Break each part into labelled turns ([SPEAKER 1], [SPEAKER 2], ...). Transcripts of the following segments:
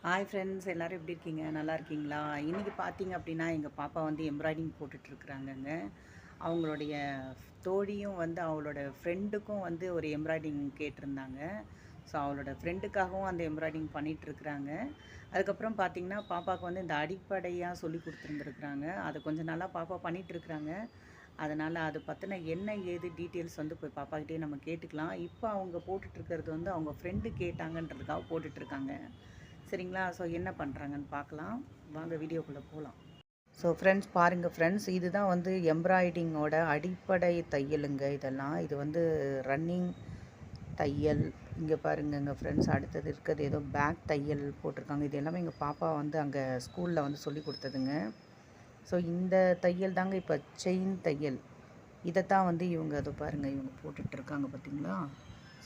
[SPEAKER 1] Hi friends, எல்லோரும் எப்படி இருக்கீங்க? நல்லா இருக்கீங்களா? இன்றைக்கி பார்த்தீங்க அப்படின்னா எங்கள் பாப்பா வந்து எம்ப்ராய்டிங் போட்டுட்ருக்குறாங்கங்க. அவங்களுடைய தோழியும் வந்து அவளோட ஃப்ரெண்டுக்கும் வந்து ஒரு எம்ப்ராய்டிங் கேட்டிருந்தாங்க. ஸோ அவளோட ஃப்ரெண்டுக்காகவும் அந்த எம்ப்ராய்டிங் பண்ணிகிட்ருக்குறாங்க. அதுக்கப்புறம் பார்த்திங்கன்னா பாப்பாவுக்கு வந்து இந்த அடிப்படையாக சொல்லி கொடுத்துருந்துருக்குறாங்க. அதை கொஞ்சம் நல்லா பாப்பா பண்ணிகிட்ருக்குறாங்க. அதனால் அது பற்றின என்ன ஏது டீட்டெயில்ஸ் வந்து போய் பாப்பாக்கிட்டே நம்ம கேட்டுக்கலாம். இப்போ அவங்க போட்டுட்ருக்கிறது வந்து அவங்க ஃப்ரெண்டு கேட்டாங்கன்றதுக்காக போட்டுட்ருக்காங்க. சரிங்களா? ஸோ என்ன பண்ணுறாங்கன்னு பார்க்கலாம். வாங்க வீடியோக்குள்ளே போகலாம். ஸோ ஃப்ரெண்ட்ஸ் பாருங்கள் ஃப்ரெண்ட்ஸ், இதுதான் வந்து எம்ப்ராய்டிங்கோட அடிப்படை தையலுங்க. இதெல்லாம் இது வந்து ரன்னிங் தையல். இங்கே பாருங்கங்க ஃப்ரெண்ட்ஸ், அடுத்தது இருக்கிறது ஏதோ பேக் தையல் போட்டிருக்காங்க. இது எல்லாமே எங்கள் பாப்பா வந்து அங்கே ஸ்கூலில் வந்து சொல்லி கொடுத்ததுங்க. ஸோ இந்த தையல் தாங்க இப்போ செயின் தையல். இதைத்தான் வந்து இவங்க அதை பாருங்கள் இவங்க போட்டுட்ருக்காங்க பார்த்தீங்களா?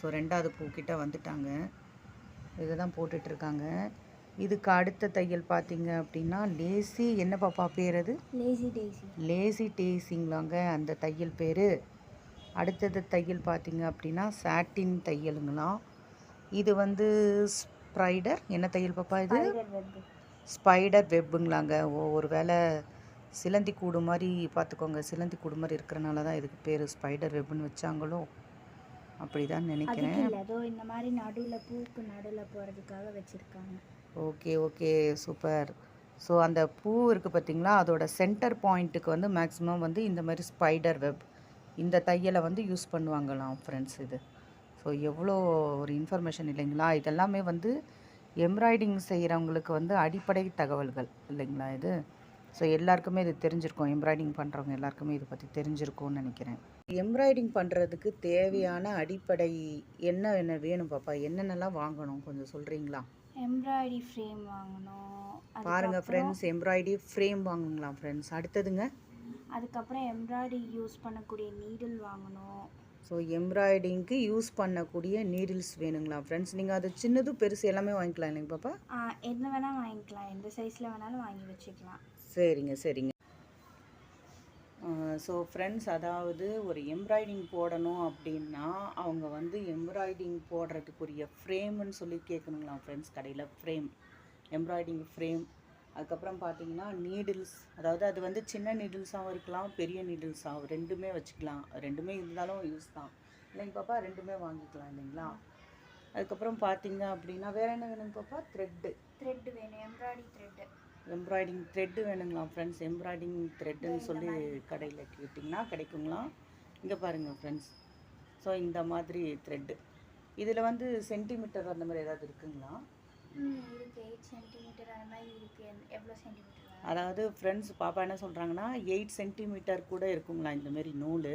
[SPEAKER 1] ஸோ 2வது பூக்கிட்ட வந்துட்டாங்க. இதை தான் போட்டுட்ருக்காங்க. இதுக்கு அடுத்த தையல் பார்த்தீங்க அப்படின்னா லேசி, என்ன பாப்பா பேர் அது? லேசி டேசிங்களாங்க அந்த தையல் பேர். அடுத்தது தையல் பார்த்தீங்க அப்படின்னா சாட்டின் தையலுங்களாம். இது வந்து ஸ்பைடர், என்ன தையல் பாப்பா இது? ஸ்பைடர் வெப்புங்களாங்க. ஒரு வேளை சிலந்தி கூடு மாதிரி பார்த்துக்கோங்க, சிலந்தி கூடு மாதிரி இருக்கிறனால தான் இதுக்கு பேர் ஸ்பைடர் வெப்புன்னு வச்சாங்களோ, அப்படிதான் நினைக்கிறேன்.
[SPEAKER 2] இந்த மாதிரி நடுவில் பூக்கு நடுவில் போகிறதுக்காக வச்சுருக்காங்க.
[SPEAKER 1] Okay okay, super. ஸோ அந்த பூ இருக்குது பார்த்தீங்களா, அதோட சென்டர் பாயிண்ட்டுக்கு வந்து மேக்ஸிமம் வந்து இந்த மாதிரி ஸ்பைடர் வெப் இந்த தையலை வந்து யூஸ் பண்ணுவாங்களாம் ஃப்ரெண்ட்ஸ். இது ஸோ எவ்வளோ ஒரு இன்ஃபர்மேஷன் இல்லைங்களா? இதெல்லாமே வந்து எம்ப்ராய்டிங் செய்கிறவங்களுக்கு வந்து அடிப்படை தகவல்கள் இல்லைங்களா இது? ஸோ எல்லாருக்குமே இது தெரிஞ்சிருக்கும். எம்ப்ராய்டிங் பண்ணுறவங்க எல்லாருக்குமே இதை பற்றி தெரிஞ்சிருக்கும்னு நினைக்கிறேன். எம்ப்ராய்டிங் பண்ணுறதுக்கு தேவையான அடிப்படை என்ன என்ன வேணும் பாப்பா? என்னென்னலாம் வாங்கணும் கொஞ்சம் சொல்கிறீங்களா?
[SPEAKER 2] எம்ப்ராய்டரி ஃப்ரேம் வாங்கணும்.
[SPEAKER 1] பாருங்கள் ஃப்ரெண்ட்ஸ், எம்ப்ராய்டரி ஃப்ரேம் வாங்கலாம் ஃப்ரெண்ட்ஸ். அடுத்ததுங்க,
[SPEAKER 2] அதுக்கப்புறம் எம்ப்ராய்டரி யூஸ் பண்ணக்கூடிய நீடில் வாங்கணும்.
[SPEAKER 1] ஸோ எம்ப்ராய்டிங்க்கு யூஸ் பண்ணக்கூடிய நீடில்ஸ் வேணுங்களா ஃப்ரெண்ட்ஸ்? நீங்கள் அது சின்னது பெருசு எல்லாமே வாங்கிக்கலாம் இல்லைங்க பாப்பா?
[SPEAKER 2] என்ன வேணால் வாங்கிக்கலாம், எந்த சைஸில் வேணாலும் வாங்கி வச்சுக்கலாம்.
[SPEAKER 1] சரிங்க சரிங்க. ஸோ ஃப்ரெண்ட்ஸ், அதாவது ஒரு எம்ப்ராய்டிங் போடணும் அப்படின்னா அவங்க வந்து எம்ப்ராய்டிங் போடுறதுக்குரிய ஃப்ரேம்னு சொல்லி கேட்கணுங்களா ஃப்ரெண்ட்ஸ் கடையில். Frame, embroidering frame. அதுக்கப்புறம் பார்த்தீங்கன்னா நீடில்ஸ், அதாவது அது வந்து சின்ன நீடில்ஸாகவும் இருக்கலாம், பெரிய நீடில்ஸாகவும், ரெண்டுமே வச்சுக்கலாம். ரெண்டுமே இருந்தாலும் யூஸ் தான் இல்லைங்க பாப்பா? ரெண்டுமே வாங்கிக்கலாம் இல்லைங்களா? அதுக்கப்புறம் பார்த்தீங்க அப்படின்னா வேறு என்ன வேணுங்க பாப்பா? த்ரெட்டு
[SPEAKER 2] வேணும்,
[SPEAKER 1] எம்ப்ராய்டிங் த்ரெட்டு வேணுங்களா ஃப்ரெண்ட்ஸ்? எம்ப்ராய்டிங் த்ரெட்டுன்னு சொல்லி கடையில் கேட்டிங்கன்னா கிடைக்குங்களா? இங்கே பாருங்கள் ஃப்ரெண்ட்ஸ், ஸோ இந்த மாதிரி த்ரெட்டு. இதில் வந்து சென்டிமீட்டர் அந்த மாதிரி ஏதாவது இருக்குங்களா?
[SPEAKER 2] இருக்குது, 8 சென்டிமீட்டர் அந்த மாதிரி இருக்குது. எவ்வளோ சென்டிமீட்டர்?
[SPEAKER 1] அதாவது ஃப்ரெண்ட்ஸ் பாப்பா என்ன சொல்கிறாங்கன்னா 8 சென்டிமீட்டர் கூட இருக்குங்களா இந்தமாரி நூல்.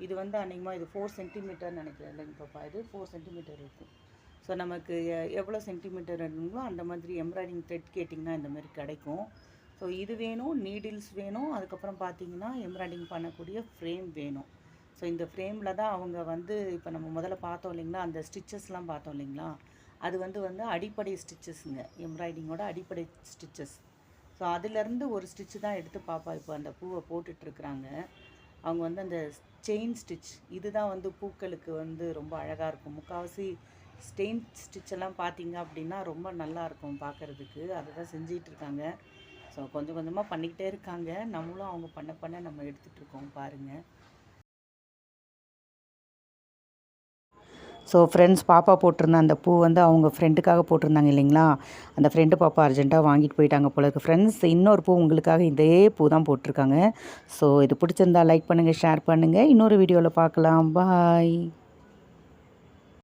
[SPEAKER 1] இது வந்து அநேகமாக இது 4 சென்டிமீட்டர்னு நினைக்கிறேன் இல்லைங்க பாப்பா? இது 4 சென்டிமீட்டர் இருக்கும். ஸோ நமக்கு எவ்வளோ சென்டிமீட்டர் வேணுங்களோ அந்த மாதிரி எம்ப்ராய்டிங் த்ரெட் கேட்டிங்கன்னா இந்த மாதிரி கிடைக்கும். ஸோ இது வேணும், நீடில்ஸ் வேணும், அதுக்கப்புறம் பார்த்தீங்கன்னா எம்ப்ராய்டிங் பண்ணக்கூடிய ஃப்ரேம் வேணும். ஸோ இந்த ஃப்ரேமில் தான் அவங்க வந்து இப்போ நம்ம முதல்ல பார்த்தோம் இல்லைங்களா, அந்த ஸ்டிச்சஸ்லாம் பார்த்தோம் இல்லைங்களா, அது வந்து அடிப்படை ஸ்டிச்சஸ்ங்க, எம்ப்ராய்டிங்கோட அடிப்படை ஸ்டிச்சஸ். ஸோ அதிலேருந்து ஒரு ஸ்டிச்சு தான் எடுத்து பாப்பா இப்போ அந்த பூவை போட்டுட்ருக்குறாங்க. அவங்க வந்து அந்த செயின் ஸ்டிச், இதுதான் வந்து பூக்களுக்கு வந்து ரொம்ப அழகாக இருக்கும். முக்கால்வாசி ஸ்டெயின் ஸ்டிச்செல்லாம் பார்த்தீங்க அப்படின்னா ரொம்ப நல்லாயிருக்கும் பார்க்குறதுக்கு. அதை தான் செஞ்சிகிட்ருக்காங்க. ஸோ கொஞ்சம் கொஞ்சமாக பண்ணிக்கிட்டே இருக்காங்க. நம்மளும் அவங்க பண்ண பண்ண நம்ம எடுத்துகிட்ருக்கோம் பாருங்கள். ஸோ ஃப்ரெண்ட்ஸ், பாப்பா போட்டிருந்த அந்த பூ வந்து அவங்க ஃப்ரெண்டுக்காக போட்டிருந்தாங்க இல்லைங்களா, அந்த ஃப்ரெண்டு பாப்பா அர்ஜென்ட்டாக வாங்கிட்டு போயிட்டாங்க போல இருக்குது ஃப்ரெண்ட்ஸ். இன்னொரு பூ உங்களுக்காக இதே பூ தான் போட்டிருக்காங்க. ஸோ இது பிடிச்சிருந்தா லைக் பண்ணுங்கள், ஷேர் பண்ணுங்கள். இன்னொரு வீடியோவில் பார்க்கலாம். பாய்.